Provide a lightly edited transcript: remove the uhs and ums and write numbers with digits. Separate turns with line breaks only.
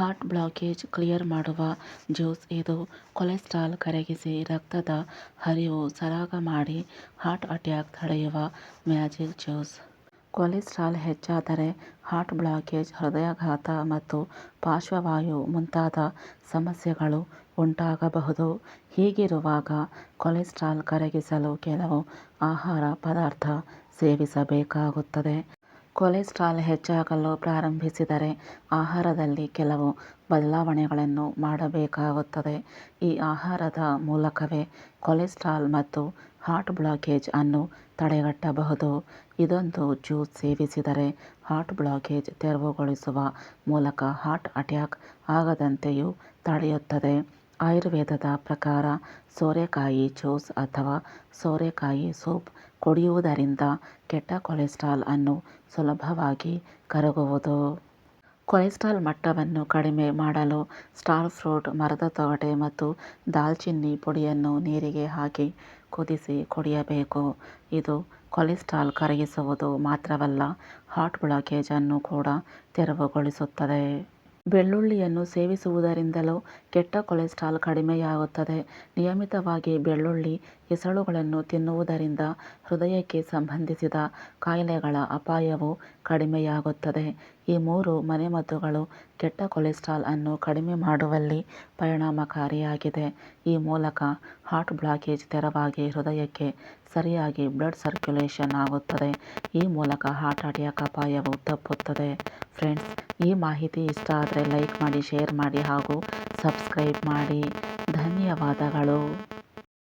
Heart blockage clear ಮಾಡುವ juice ಇದು. Cholesterol ಕರಗಿಸಿ ರಕ್ತದ ಹರಿವು ಸರಾಗ ಮಾಡಿ ಹಾರ್ಟ್ ಅಟ್ಯಾಕ್ ತಡೆಯುವ ಮ್ಯಾಜಿಕ್ ಜ್ಯೂಸ್. ಕೊಲೆಸ್ಟ್ರಾಲ್ ಹೆಚ್ಚಾದರೆ ಹಾರ್ಟ್ ಬ್ಲಾಕೇಜ್, ಹೃದಯಾಘಾತ ಮತ್ತು ಪಾರ್ಶ್ವವಾಯು ಮುಂತಾದ ಸಮಸ್ಯೆಗಳು ಉಂಟಾಗಬಹುದು. ಹೀಗಿರುವಾಗ ಕೊಲೆಸ್ಟ್ರಾಲ್ ಕರಗಿಸಲು ಕೆಲವು ಆಹಾರ ಪದಾರ್ಥ ಸೇವಿಸಬೇಕಾಗುತ್ತದೆ. ಕೊಲೆಸ್ಟ್ರಾಲ್ ಹೆಚ್ಚಾಗಲು ಪ್ರಾರಂಭಿಸಿದರೆ ಆಹಾರದಲ್ಲಿ ಕೆಲವು ಬದಲಾವಣೆಗಳನ್ನು ಮಾಡಬೇಕಾಗುತ್ತದೆ. ಈ ಆಹಾರದ ಮೂಲಕವೇ ಕೊಲೆಸ್ಟ್ರಾಲ್ ಮತ್ತು ಹಾರ್ಟ್ ಬ್ಲಾಕೇಜ್ ಅನ್ನು ತಡೆಗಟ್ಟಬಹುದು. ಇದೊಂದು ಜ್ಯೂಸ್ ಸೇವಿಸಿದರೆ ಹಾರ್ಟ್ ಬ್ಲಾಕೇಜ್ ತೆರವುಗೊಳಿಸುವ ಮೂಲಕ ಹಾರ್ಟ್ ಅಟ್ಯಾಕ್ ಆಗದಂತೆಯೂ ತಡೆಯುತ್ತದೆ. ಆಯುರ್ವೇದದ ಪ್ರಕಾರ ಸೋರೆಕಾಯಿ ಜ್ಯೂಸ್ ಅಥವಾ ಸೋರೆಕಾಯಿ ಸೂಪ್ ಕುಡಿಯುವುದರಿಂದ ಕೆಟ್ಟ ಕೊಲೆಸ್ಟ್ರಾಲ್ ಅನ್ನು ಸುಲಭವಾಗಿ ಕರಗುವುದು. ಕೊಲೆಸ್ಟ್ರಾಲ್ ಮಟ್ಟವನ್ನು ಕಡಿಮೆ ಮಾಡಲು ಸ್ಟಾರ್ ಫ್ರೂಟ್, ಮರದ ತೊಗಟೆ ಮತ್ತು ದಾಲ್ಚಿನ್ನಿ ಪುಡಿಯನ್ನು ನೀರಿಗೆ ಹಾಕಿ ಕುದಿಸಿ ಕುಡಿಯಬೇಕು. ಇದು ಕೊಲೆಸ್ಟ್ರಾಲ್ ಕರಗಿಸುವುದು ಮಾತ್ರವಲ್ಲ, ಹಾರ್ಟ್ ಬ್ಲಾಕೇಜ್ ಅನ್ನು ಕೂಡ ತೆರವುಗೊಳಿಸುತ್ತದೆ. ಬೆಳ್ಳುಳ್ಳಿಯನ್ನು ಸೇವಿಸುವುದರಿಂದಲೂ ಕೆಟ್ಟ ಕೊಲೆಸ್ಟ್ರಾಲ್ ಕಡಿಮೆಯಾಗುತ್ತದೆ. ನಿಯಮಿತವಾಗಿ ಬೆಳ್ಳುಳ್ಳಿ ಎಸಳುಗಳನ್ನು ತಿನ್ನುವುದರಿಂದ ಹೃದಯಕ್ಕೆ ಸಂಬಂಧಿಸಿದ ಕಾಯಿಲೆಗಳ ಅಪಾಯವು ಕಡಿಮೆಯಾಗುತ್ತದೆ. ಈ 3 ಮನೆಮದ್ದುಗಳು ಕೆಟ್ಟ ಕೊಲೆಸ್ಟ್ರಾಲ್ ಅನ್ನು ಕಡಿಮೆ ಮಾಡುವಲ್ಲಿ ಪರಿಣಾಮಕಾರಿಯಾಗಿದೆ. ಈ ಮೂಲಕ ಹಾರ್ಟ್ ಬ್ಲಾಕೇಜ್ ತೆರವಾಗಿ ಹೃದಯಕ್ಕೆ ಸರಿಯಾಗಿ ಬ್ಲಡ್ ಸರ್ಕ್ಯುಲೇಷನ್ ಆಗುತ್ತದೆ. ಈ ಮೂಲಕ ಹಾರ್ಟ್ ಅಟ್ಯಾಕ್ ಅಪಾಯವು ತಪ್ಪುತ್ತದೆ. ಫ್ರೆಂಡ್ಸ್, ಈ ಮಾಹಿತಿ ಇಷ್ಟ ಆದರೆ ಲೈಕ್ ಮಾಡಿ, ಶೇರ್ ಮಾಡಿ ಹಾಗೂ ಸಬ್ಸ್ಕ್ರೈಬ್ ಮಾಡಿ. ಧನ್ಯವಾದಗಳು.